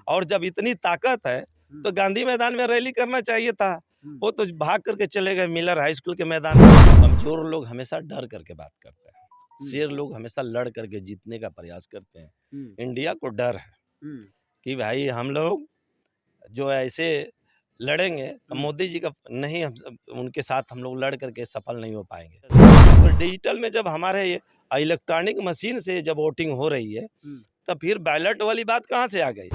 और जब इतनी ताकत है तो गांधी मैदान में रैली करना चाहिए था। वो तो भाग करके चले गए मिलर हाई स्कूल के मैदान में। कमजोर लोग हमेशा डर करके बात करते हैं, शेर लोग हमेशा लड़ करके जीतने का प्रयास करते हैं। इंडिया को डर है कि भाई हम लोग जो ऐसे लड़ेंगे तो मोदी जी का नहीं, हम उनके साथ हम लोग लड़ करके सफल नहीं हो पाएंगे। तो डिजिटल में जब हमारे इलेक्ट्रॉनिक मशीन से जब वोटिंग हो रही है तो फिर बैलेट वाली बात कहाँ से आ गई।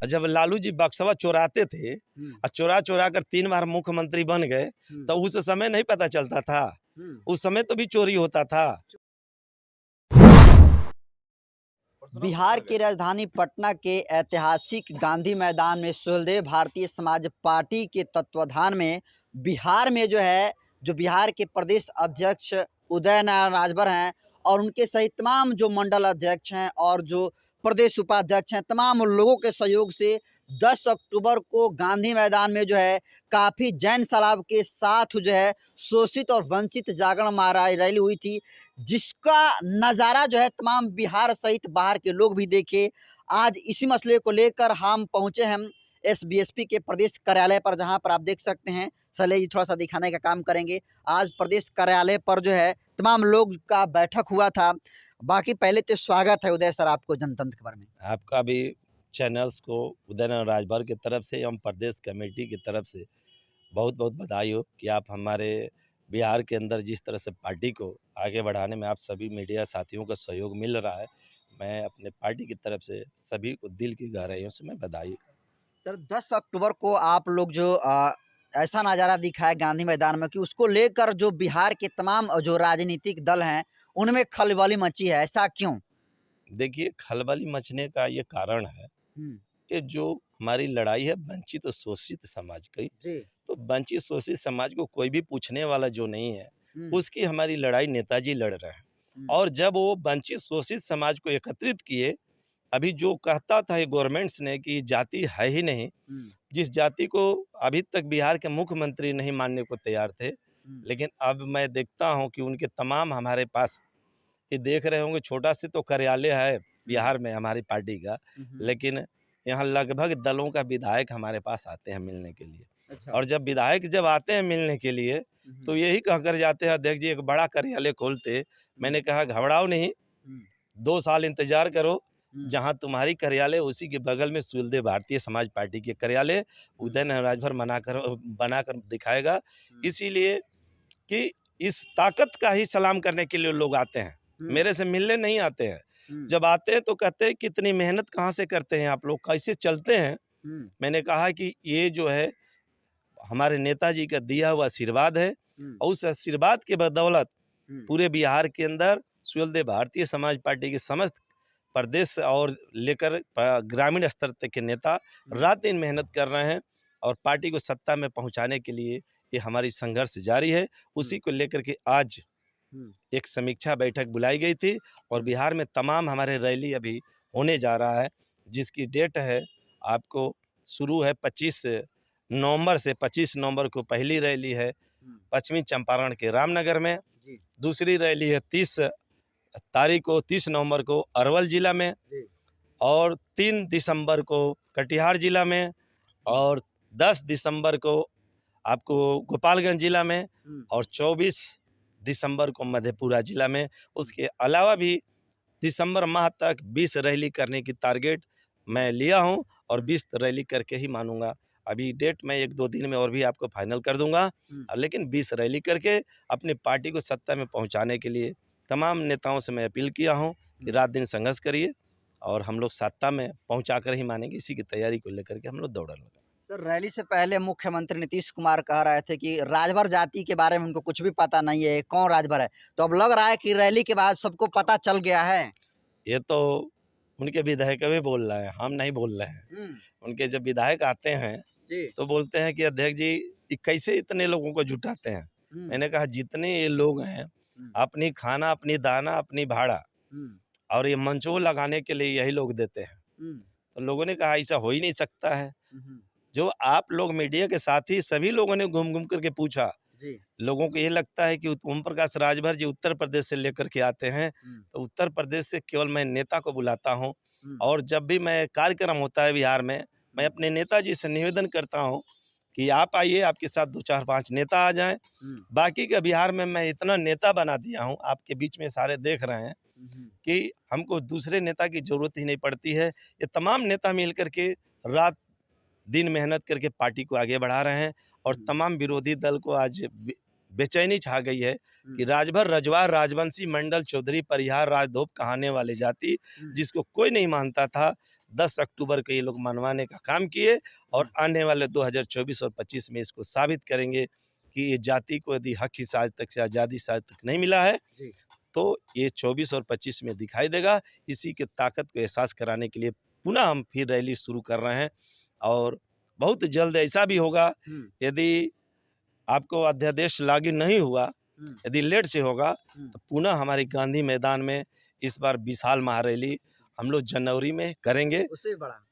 जब लालू जी बक्सवा चोराते थे और चोरा चोरा कर 3 बार मुख्यमंत्री बन गए तो उस समय नहीं पता चलता था, उस समय तो भी चोरी होता था। बिहार की राजधानी पटना के ऐतिहासिक गांधी मैदान में सुहेलदेव भारतीय समाज पार्टी के तत्वाधान में बिहार में जो बिहार के प्रदेश अध्यक्ष उदय नारायण राजभर हैं और उनके सहित तमाम जो मंडल अध्यक्ष हैं और जो प्रदेश उपाध्यक्ष हैं, तमाम लोगों के सहयोग से 10 अक्टूबर को गांधी मैदान में काफ़ी जैन सलाब के साथ शोषित और वंचित जागरण मारा रैली हुई थी, जिसका नज़ारा तमाम बिहार सहित बाहर के लोग भी देखे। आज इसी मसले को लेकर हम पहुंचे हैं एसबीएसपी के प्रदेश कार्यालय पर, जहां पर आप देख सकते हैं। चलिए जी थोड़ा सा दिखाने का काम करेंगे। आज प्रदेश कार्यालय पर तमाम लोग का बैठक हुआ था। बाकी पहले तो स्वागत है उदय सर आपको जनतंत्र के बारे में। आपका भी चैनल्स को उदय नारायण राजभर की तरफ से एवं प्रदेश कमेटी की तरफ से बहुत बहुत बधाई हो कि आप हमारे बिहार के अंदर जिस तरह से पार्टी को आगे बढ़ाने में आप सभी मीडिया साथियों का सहयोग मिल रहा है। मैं अपने पार्टी की तरफ से सभी को दिल की गहराइयों से मैं बधाई। सर 10 अक्टूबर को आप लोग ऐसा नज़ारा दिखा है गांधी मैदान में कि उसको लेकर जो बिहार के तमाम जो राजनीतिक दल हैं उनमें खलबली मची है, ऐसा क्यों? देखिए, खलबली मचने का ये कारण है कि जो हमारी लड़ाई है वंचित और शोषित समाज की, तो वंचित शोषित समाज को कोई भी पूछने वाला जो नहीं है, उसकी हमारी लड़ाई नेताजी लड़ रहे हैं। और जब वो वंचित शोषित समाज को एकत्रित किए, अभी जो कहता था ये गवर्नमेंट्स ने कि जाति है ही नहीं, जिस जाति को अभी तक बिहार के मुख्यमंत्री नहीं मानने को तैयार थे, लेकिन अब मैं देखता हूं कि उनके तमाम हमारे पास, ये देख रहे होंगे छोटा से तो कार्यालय है बिहार में हमारी पार्टी का, लेकिन यहाँ लगभग दलों का विधायक हमारे पास आते हैं मिलने के लिए। अच्छा। और जब विधायक जब आते हैं मिलने के लिए तो यही कहकर जाते हैं, अध्यक्ष जी एक बड़ा कार्यालय खोलते। मैंने कहा घबराओ नहीं, 2 साल इंतजार करो, जहां तुम्हारी कार्यालय उसी के बगल में सुहेलदेव भारतीय समाज पार्टी के कार्यालय उदय नारायण राजभर बनाकर दिखाएगा। इसीलिए कि इस ताकत का ही सलाम करने के लिए लोग आते हैं, मेरे से मिलने नहीं आते हैं। जब आते हैं तो कहते हैं कितनी मेहनत कहाँ से करते हैं आप लोग, कैसे चलते हैं। मैंने कहा कि ये जो है हमारे नेताजी का दिया हुआ आशीर्वाद है और उस आशीर्वाद के बदौलत पूरे बिहार के अंदर सुहेलदेव भारतीय समाज पार्टी के समस्त प्रदेश और लेकर ग्रामीण स्तर तक के नेता रात दिन मेहनत कर रहे हैं और पार्टी को सत्ता में पहुंचाने के लिए ये हमारी संघर्ष जारी है। उसी को लेकर के आज एक समीक्षा बैठक बुलाई गई थी और बिहार में तमाम हमारे रैली अभी होने जा रहा है, जिसकी डेट है आपको शुरू है 25 नवंबर से। 25 नवंबर को पहली रैली है पश्चिमी चंपारण के रामनगर में, दूसरी रैली है 30 तारीख को 30 नवंबर को अरवल जिला में, और 3 दिसंबर को कटिहार जिला में, और 10 दिसंबर को आपको गोपालगंज जिला में, और 24 दिसंबर को मधेपुरा जिला में। उसके अलावा भी दिसंबर माह तक 20 रैली करने की टारगेट मैं लिया हूं और 20 रैली करके ही मानूंगा। अभी डेट मैं 1-2 दिन में और भी आपको फाइनल कर दूंगा, लेकिन 20 रैली करके अपनी पार्टी को सत्ता में पहुंचाने के लिए तमाम नेताओं से मैं अपील किया हूं कि रात दिन संघर्ष करिए और हम लोग सत्ता में पहुंचा कर ही मानेंगे। इसी की तैयारी को लेकर के हम लोग दौड़ लगे। सर रैली से पहले मुख्यमंत्री नीतीश कुमार कह रहे थे कि राजभर जाति के बारे में उनको कुछ भी पता नहीं है, कौन राजभर है। तो अब लग रहा है कि रैली के बाद सबको पता चल गया है। ये तो उनके विधायक भी बोल रहे हैं, हम नहीं बोल रहे हैं। उनके जब विधायक आते हैं तो बोलते हैं कि अध्यक्ष जी कैसे इतने लोगों को जुटाते हैं। मैंने कहा जितने ये लोग हैं अपनी खाना, अपनी दाना, अपनी भाड़ा और ये मंचों लगाने के लिए यही लोग देते हैं। तो लोगों ने कहा ऐसा हो ही नहीं सकता है। जो आप लोग मीडिया के साथी सभी लोगों ने घूम घूम करके पूछा, लोगों को ये लगता है कि ओम प्रकाश राजभर जी उत्तर प्रदेश से लेकर के आते हैं, तो उत्तर प्रदेश से केवल मैं नेता को बुलाता हूं और जब भी मैं कार्यक्रम होता है बिहार में, मैं अपने नेताजी से निवेदन करता हूँ कि आप आइए, आपके साथ 2 4 5 नेता आ जाएँ। बाकी का बिहार में मैं इतना नेता बना दिया हूँ, आपके बीच में सारे देख रहे हैं कि हमको दूसरे नेता की ज़रूरत ही नहीं पड़ती है। ये तमाम नेता मिल कर के रात दिन मेहनत करके पार्टी को आगे बढ़ा रहे हैं और तमाम विरोधी दल को आज बेचैनी छा गई है कि राजभर रजवार राजवंशी मंडल चौधरी परिहार राजधोप कहाने वाले जाति, जिसको कोई नहीं मानता था, 10 अक्टूबर को ये लोग मनवाने का काम किए और आने वाले 2024 और 25 में इसको साबित करेंगे कि ये जाति को यदि हक ही आज तक से आज़ादी से आज तक नहीं मिला है तो ये 24 और 25 में दिखाई देगा। इसी की ताकत को एहसास कराने के लिए पुनः हम फिर रैली शुरू कर रहे हैं और बहुत जल्द ऐसा भी होगा, यदि आपको अध्यादेश लागू नहीं हुआ, यदि लेट से होगा तो पुनः हमारे गांधी मैदान में इस बार विशाल महारैली हम लोग जनवरी में करेंगे।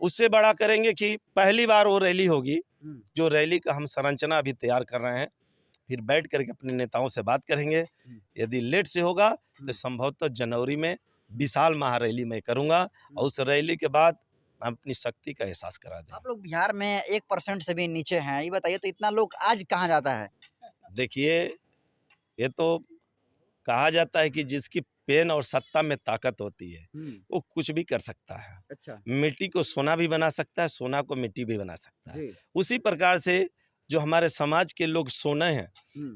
उससे बड़ा करेंगे कि पहली बार वो रैली होगी, जो रैली का हम संरचना अभी तैयार कर रहे हैं। फिर बैठ करके अपने नेताओं से बात करेंगे। यदि लेट से होगा तो संभवतः जनवरी में विशाल महारैली मैं करूंगा और उस रैली के बाद हम अपनी शक्ति का एहसास करा दें। आप लोग बिहार में 1% से भी नीचे हैं, ये बताइए तो इतना लोग आज कहाँ जाता है? देखिए, ये तो कहा जाता है कि जिसकी पेन और सत्ता में ताकत होती है वो कुछ भी कर सकता है। अच्छा। मिट्टी को सोना भी बना सकता है, सोना को मिट्टी भी बना सकता है। उसी प्रकार से जो हमारे समाज के लोग सोने हैं,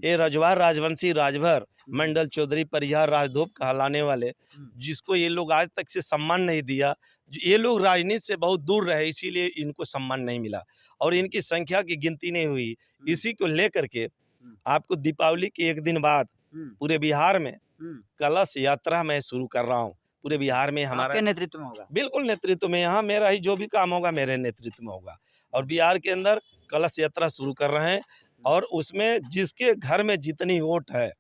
ये रजवार राजवंशी राजभर मंडल चौधरी परिहार राजधोप कहलाने वाले, जिसको ये लोग आज तक से सम्मान नहीं दिया, ये लोग राजनीति से बहुत दूर रहे, इसीलिए इनको सम्मान नहीं मिला और इनकी संख्या की गिनती नहीं हुई। इसी को लेकर के आपको दीपावली के एक दिन बाद पूरे बिहार में कलश यात्रा मैं शुरू कर रहा हूँ। पूरे बिहार में हमारा आपके नेतृत्व में होगा? बिल्कुल नेतृत्व में, यहाँ मेरा ही जो भी काम होगा मेरे नेतृत्व में होगा और बिहार के अंदर कलश यात्रा शुरू कर रहे हैं और उसमें जिसके घर में जितनी वोट है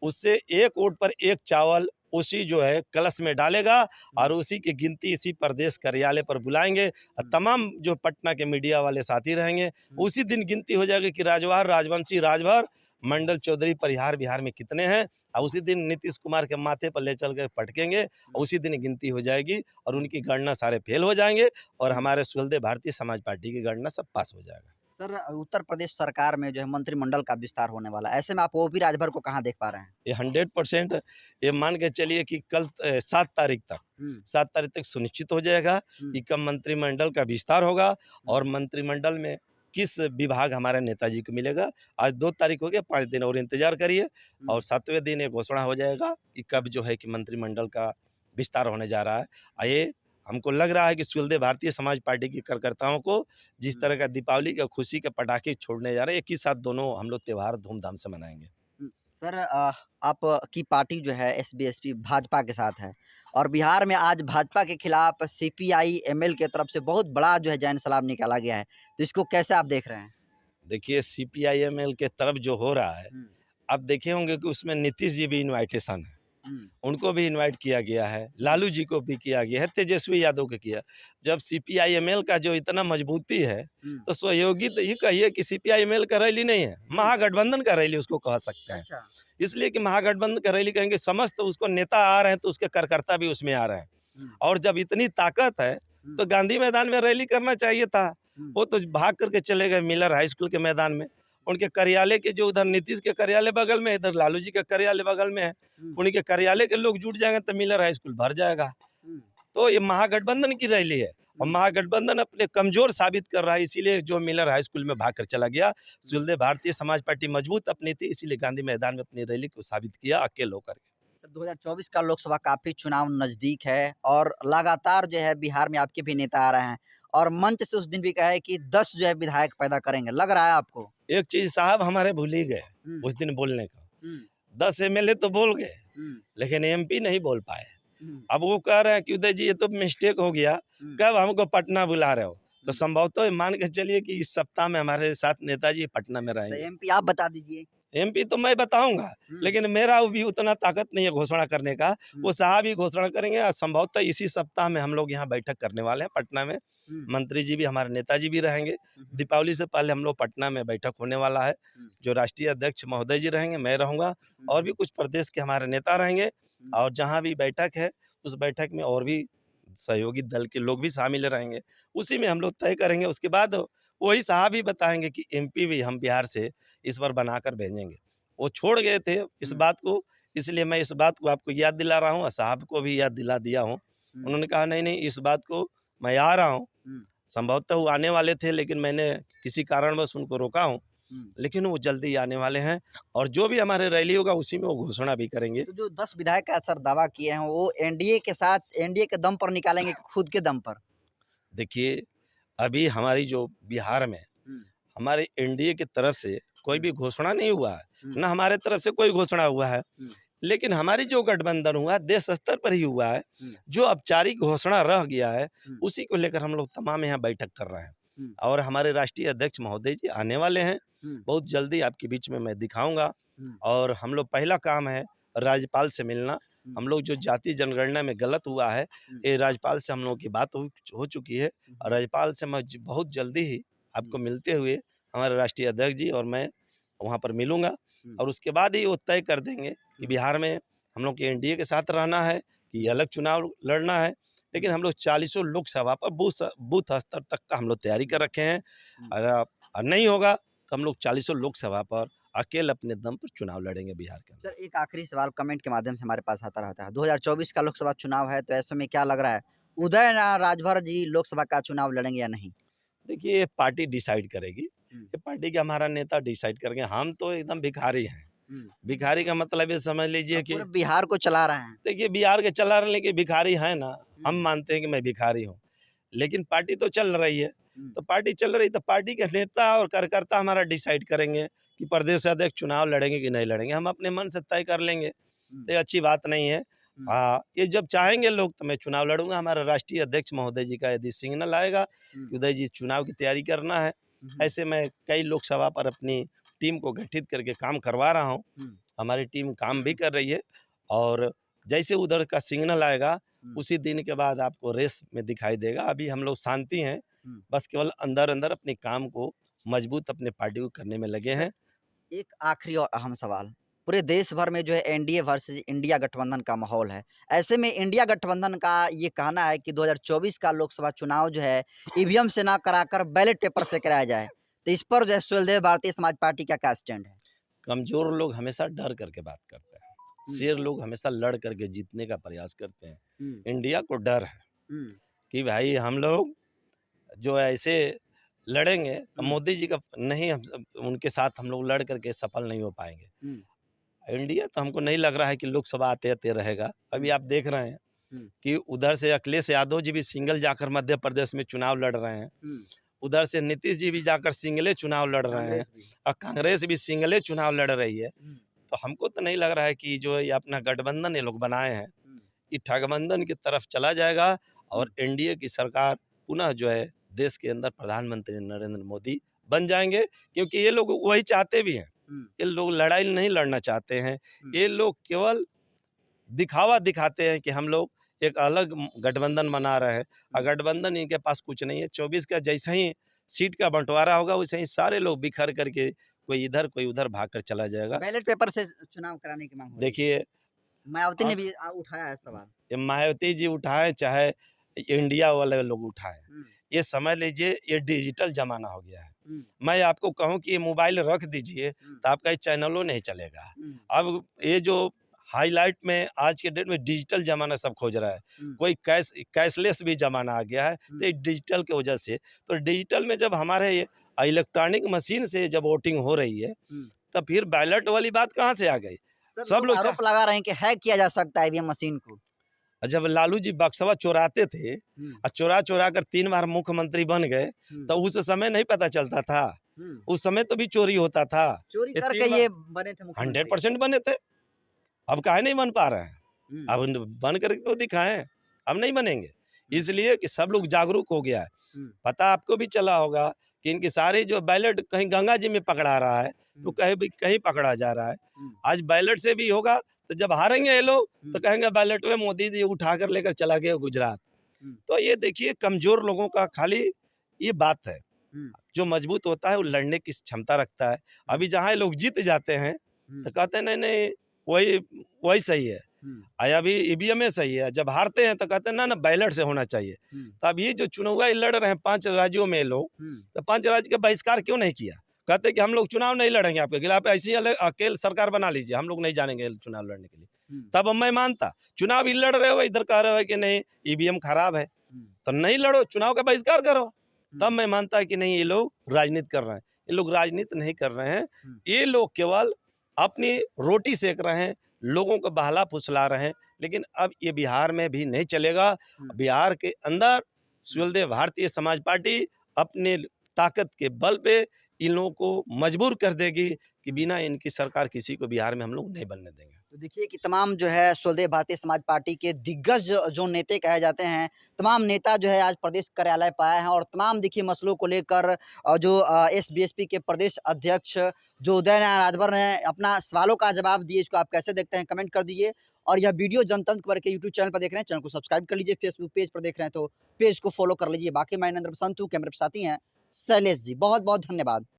उससे एक वोट पर एक चावल उसी जो है कलश में डालेगा और उसी की गिनती इसी प्रदेश कार्यालय पर बुलाएंगे और तमाम जो पटना के मीडिया वाले साथी रहेंगे, उसी दिन गिनती हो जाएगी कि राजवार राजवंशी राजभर मंडल चौधरी परिहार बिहार में कितने हैं और उसी दिन नीतीश कुमार के माथे पर ले चल कर पटकेंगे और उसी दिन गिनती हो जाएगी और उनकी गणना सारे फेल हो जाएंगे और हमारे सुहेलदेव भारतीय समाज पार्टी की गणना सब पास हो जाएगा। सर, उत्तर प्रदेश सरकार में जो है मंत्रिमंडल का विस्तार होने वाला है, ऐसे में आप ओपी राजभर को कहाँ देख पा रहे हैं? ये 100% ये मान के चलिए कि कल 7 तारीख तक सुनिश्चित हो जाएगा कि कब मंत्रिमंडल का विस्तार होगा और मंत्रिमंडल में किस विभाग हमारे नेताजी को मिलेगा। आज 2 तारीख हो गया, 5 दिन और इंतजार करिए और 7वें दिन ये घोषणा हो जाएगा कि कब जो है कि मंत्रिमंडल का विस्तार होने जा रहा है। ये हमको लग रहा है कि सुहेलदेव भारतीय समाज पार्टी के कार्यकर्ताओं को जिस तरह का दीपावली का खुशी के पटाखे छोड़ने जा रहे हैं, एक ही साथ दोनों हम लोग त्योहार धूमधाम से मनाएंगे। सर, आपकी पार्टी जो है एसबीएसपी भाजपा के साथ है और बिहार में आज भाजपा के खिलाफ सीपीआई एमएल की तरफ से बहुत बड़ा जो है जैन सलाम निकाला गया है, तो इसको कैसे आप देख रहे हैं? देखिए, सीपीआई एमएल के तरफ जो हो रहा है, आप देखे होंगे कि उसमें नीतीश जी भी इन्वाइटेशन है, उनको भी इनवाइट किया गया है, लालू जी को भी किया गया है, तेजस्वी यादव को किया। जब सीपीआई एमएल का जो इतना मजबूती है तो सहयोगी तो ये कहिए कि सीपीआई एमएल का रैली नहीं है, महागठबंधन का रैली उसको कह सकते हैं। अच्छा। इसलिए कि महागठबंधन का रैली कहेंगे, समस्त उसको नेता आ रहे हैं तो उसके कार्यकर्ता भी उसमें आ रहे हैं और जब इतनी ताकत है तो गांधी मैदान में रैली करना चाहिए था। वो तो भाग करके चले गए मिलर हाई स्कूल के मैदान में। उनके कार्यालय के जो उधर नीतीश के कार्यालय बगल में, इधर लालू जी का कार्यालय बगल में है, उनके कार्यालय के लोग जुट जाएंगे तो मिलर हाई स्कूल भर जाएगा। तो ये महागठबंधन की रैली है और महागठबंधन अपने कमजोर साबित कर रहा है, इसीलिए जो मिलर हाई स्कूल में भाग कर चला गया। सुहेलदेव भारतीय समाज पार्टी मजबूत अपनी थी, इसीलिए गांधी मैदान में अपनी रैली को साबित किया अकेले होकर। 2024 का लोकसभा काफी चुनाव नजदीक है और लगातार जो है बिहार में आपके भी नेता आ रहे हैं और मंच से उस दिन भी कहा है कि 10 जो है विधायक पैदा करेंगे, लग रहा है आपको? एक चीज साहब हमारे भूल ही गए उस दिन बोलने का, 10 एमएलए तो बोल गए लेकिन एमपी नहीं बोल पाए। अब वो कह रहे हैं कि उदय जी ये तो मिस्टेक हो गया, कब हमको पटना बुला रहे हो? तो संभवतः मान के चलिए कि इस सप्ताह में हमारे साथ नेताजी पटना में रहेंगे। तो एमपी आप बता दीजिए। एमपी तो मैं बताऊंगा लेकिन मेरा भी उतना ताकत नहीं है घोषणा करने का, वो साहब ही घोषणा करेंगे और संभवतः इसी सप्ताह में हम लोग यहाँ बैठक करने वाले हैं पटना में। मंत्री जी भी, हमारे नेताजी भी रहेंगे। दीपावली से पहले हम लोग पटना में बैठक होने वाला है, जो राष्ट्रीय अध्यक्ष महोदय जी रहेंगे, मैं रहूंगा और भी कुछ प्रदेश के हमारे नेता रहेंगे और जहाँ भी बैठक है उस बैठक में और भी सहयोगी दल के लोग भी शामिल रहेंगे, उसी में हम लोग तय करेंगे। उसके बाद वही साहब ही बताएँगे कि एमपी भी हम बिहार से इस बार बनाकर भेजेंगे। वो छोड़ गए थे इस बात को, इसलिए मैं इस बात को आपको याद दिला रहा हूँ और साहब को भी याद दिला दिया हूँ। उन्होंने कहा नहीं, इस बात को मैं आ रहा हूँ। संभवतः वो आने वाले थे, लेकिन मैंने किसी कारणवश उनको रोका हूँ। लेकिन वो जल्दी आने वाले हैं और जो भी हमारे रैली होगा उसी में वो घोषणा भी करेंगे। तो जो 10 विधायक का सर दावा किए हैं, वो एनडीए के साथ, एनडीए के दम पर निकालेंगे कि खुद के दम पर? देखिए, अभी हमारी जो बिहार में हमारे एनडीए की तरफ से कोई भी घोषणा नहीं हुआ है, ना हमारे तरफ से कोई घोषणा हुआ है। लेकिन हमारी जो गठबंधन हुआ है, देश स्तर पर ही हुआ है। जो औपचारिक घोषणा रह गया है, उसी को लेकर हम लोग तमाम यहाँ बैठक कर रहे हैं और हमारे राष्ट्रीय अध्यक्ष महोदय जी आने वाले हैं। बहुत जल्दी आपके बीच में मैं दिखाऊंगा और हम लोग पहला काम है राज्यपाल से मिलना। हम लोग जो जाति जनगणना में गलत हुआ है, ये राज्यपाल से हम लोगों की बात हो चुकी है और राज्यपाल से मैं बहुत जल्दी ही आपको मिलते हुए हमारे राष्ट्रीय अध्यक्ष जी और मैं वहाँ पर मिलूंगा और उसके बाद ही वो तय कर देंगे कि बिहार में हम लोग के एनडीए के साथ रहना है कि अलग चुनाव लड़ना है। लेकिन हम लोग 40 लोकसभा पर बूथ स्तर तक का हम लोग तैयारी कर रखे हैं और नहीं होगा तो हम लोग 40 लोकसभा पर अकेले अपने दम पर चुनाव लड़ेंगे बिहार के अंदर। सर, एक आखिरी सवाल कमेंट के माध्यम से हमारे पास आता रहता है। 2024 का लोकसभा चुनाव है, तो ऐसे में क्या लग रहा है, उदय राजभर जी लोकसभा का चुनाव लड़ेंगे या नहीं? देखिए, ये पार्टी डिसाइड करेगी, ये पार्टी के हमारा नेता डिसाइड करेंगे। हम तो एकदम भिखारी हैं। भिखारी का मतलब ये समझ लीजिए कि पूरे बिहार को चला रहे हैं। देखिए, बिहार के चला रहे, लेकिन भिखारी है ना, हम मानते हैं कि मैं भिखारी हूँ, लेकिन पार्टी तो चल रही है। तो पार्टी चल रही तो पार्टी के नेता और कार्यकर्ता हमारा डिसाइड करेंगे कि प्रदेश अध्यक्ष चुनाव लड़ेंगे कि नहीं लड़ेंगे। हम अपने मन से तय कर लेंगे, तो ये अच्छी बात नहीं है। ये जब चाहेंगे लोग तो मैं चुनाव लड़ूंगा। हमारा राष्ट्रीय अध्यक्ष महोदय जी का यदि सिग्नल आएगा कि उदय जी चुनाव की तैयारी करना है, ऐसे मैं कई लोकसभा पर अपनी टीम को गठित करके काम करवा रहा हूँ। हमारी टीम काम भी कर रही है और जैसे उधर का सिग्नल आएगा उसी दिन के बाद आपको रेस में दिखाई देगा। अभी हम लोग शांति हैं, बस केवल अंदर अंदर अपने काम को मजबूत अपने पार्टी को करने में लगे हैं। एक आखिरी और अहम सवाल, पूरे देश भर में जो है एनडीए वर्सेस इंडिया गठबंधन का माहौल है। ऐसे में इंडिया गठबंधन का ये कहना है कि 2024 का लोकसभा चुनाव जो है ईवीएम से ना कराकर बैलेट पेपर से कराया जाए। तो इस पर जो है सुहेलदेव भारतीय समाज पार्टी का क्या स्टैंड है? कमजोर लोग हमेशा डर करके बात करते हैं, शेर लोग हमेशा लड़ करके जीतने का प्रयास करते हैं। इंडिया को डर है कि भाई हम लोग जो ऐसे लड़ेंगे तो मोदी जी का नहीं, हम उनके साथ हम लोग लड़ करके सफल नहीं हो पाएंगे। इंडिया तो हमको नहीं लग रहा है कि लोकसभा आते आते रहेगा। अभी आप देख रहे हैं कि उधर से अखिलेश यादव जी भी सिंगल जाकर मध्य प्रदेश में चुनाव लड़ रहे हैं, उधर से नीतीश जी भी जाकर सिंगले चुनाव लड़ रहे हैं और कांग्रेस भी सिंगले चुनाव लड़ रही है। तो हमको तो नहीं लग रहा है कि जो ये अपना गठबंधन ये लोग बनाए हैं ये ठगबंधन की तरफ चला जाएगा और एनडीए की सरकार पुनः जो है देश के अंदर प्रधानमंत्री नरेंद्र मोदी बन जाएंगे, क्योंकि ये लोग वही चाहते भी हैं। ये लोग लड़ाई नहीं लड़ना चाहते हैं, ये लोग केवल दिखावा दिखाते हैं कि हम लोग एक अलग गठबंधन बना रहे हैं और गठबंधन इनके पास कुछ नहीं है। 24 का जैसे ही सीट का बंटवारा होगा वैसे ही सारे लोग बिखर करके कोई इधर कोई उधर भाग कर चला जाएगा। बैलेट पेपर से चुनाव कराने की मांग। देखिए, मायावती ने भी उठाया है सवाल। ये मायावती जी उठाए चाहे इंडिया वाले लोग उठाए, ये समझ लीजिए ये डिजिटल जमाना हो गया है। मैं आपको कहूं कि ये मोबाइल रख दीजिए तो आपका चैनलों नहीं चलेगा। अब ये जो हाईलाइट में आज के डेट में डिजिटल जमाना सब खोज रहा है, कोई कैशलेस भी जमाना आ गया है, तो ये डिजिटल की वजह से। तो डिजिटल में जब हमारे इलेक्ट्रॉनिक मशीन से जब वोटिंग हो रही है तो फिर बैलेट वाली बात कहाँ से आ गई? सब लोग आरोप लगा रहे हैं कि हैक किया जा सकता है ईवीएम मशीन को। जब लालू जी बक्सवा चोराते थे और चोरा कर 3 बार मुख्यमंत्री बन गए तो उस समय नहीं पता चलता था, उस समय तो भी चोरी होता था। चोरी करके ये बने थे, 100% बने थे। अब काहे नहीं बन पा रहे हैं? अब बन कर तो दिखाएं, अब नहीं बनेंगे। इसलिए कि सब लोग जागरूक हो गया है। पता आपको भी चला होगा कि इनके सारे जो बैलेट कहीं गंगा जी में पकड़ा रहा है तो कहीं पकड़ा जा रहा है। आज बैलेट से भी होगा तो जब हारेंगे ये लोग तो कहेंगे बैलेट में मोदी जी उठा कर लेकर चला गया गुजरात। तो ये देखिए, कमजोर लोगों का खाली ये बात है, जो मजबूत होता है वो लड़ने की क्षमता रखता है। अभी जहाँ लोग जीत जाते हैं तो कहते हैं नहीं वही सही है, आया भी ईवीएम में सही है। जब हारते हैं तो कहते हैं ना बैलेट से होना चाहिए। तो अब ये जो चुनाव लड़ रहे हैं 5 राज्यों में लोग, तो 5 राज्य का बहिष्कार क्यों नहीं किया? कहते हैं कि हम लोग चुनाव नहीं लड़ेंगे आपके खिलाफ, ऐसी अकेले सरकार बना लीजिए, हम लोग नहीं जानेंगे चुनाव लड़ने के लिए। तब मैं मानता, चुनाव ही लड़ रहे हो, इधर कह रहे हो कि नहीं ईवीएम खराब है, तो नहीं लड़ो, चुनाव का बहिष्कार करो। तब मैं मानता कि नहीं ये लोग राजनीति कर रहे हैं। ये लोग राजनीति नहीं कर रहे हैं, ये लोग केवल अपनी रोटी सेक रहे हैं, लोगों को बहला फुसला रहे हैं। लेकिन अब ये बिहार में भी नहीं चलेगा। बिहार के अंदर सुहेलदेव भारतीय समाज पार्टी अपने ताकत के बल पे इन लोगों को मजबूर कर देगी कि बिना इनकी सरकार किसी को बिहार में हम लोग नहीं बनने देंगे। तो देखिए कि तमाम जो है सुहेलदेव भारतीय समाज पार्टी के दिग्गज जो नेता कहे जाते हैं, तमाम नेता जो है आज प्रदेश कार्यालय पे आए हैं और तमाम देखिए मसलों को लेकर जो एसबीएसपी के प्रदेश अध्यक्ष जो उदय नारायण राजभर ने अपना सवालों का जवाब दिए। इसको आप कैसे देखते हैं कमेंट कर दीजिए। और यह वीडियो जनतंत्र पर के यूट्यूब चैनल पर देख रहे हैं, चैनल को सब्सक्राइब कर लीजिए। फेसबुक पेज पर देख रहे हैं तो पेज को फॉलो कर लीजिए। बाकी मैं नरेंद्र बसंत हूँ, कैमरे पर साथी हैं शैलेश जी। बहुत बहुत धन्यवाद।